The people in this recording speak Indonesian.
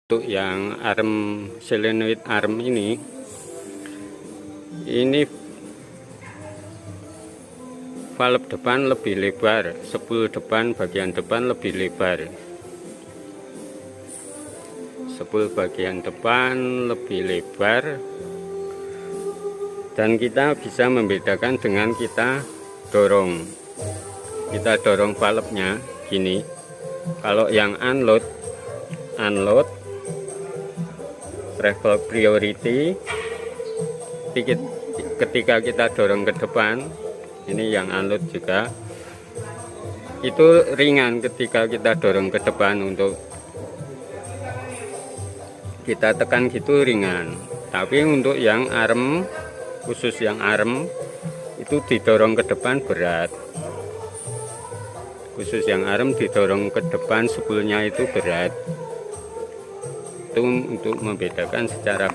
Untuk yang arm selenoid arm ini valve depan lebih lebar, spool depan bagian depan lebih lebar, spool bagian depan lebih lebar, dan kita bisa membedakan dengan kita dorong valve-nya gini. Kalau yang unload travel priority, ketika kita dorong ke depan, ini yang unload juga itu ringan. Ketika kita dorong ke depan untuk kita tekan gitu ringan, tapi untuk yang arm, khusus yang arm itu didorong ke depan berat. Khusus yang arm didorong ke depan, spoolnya itu berat. Itu untuk membedakan secara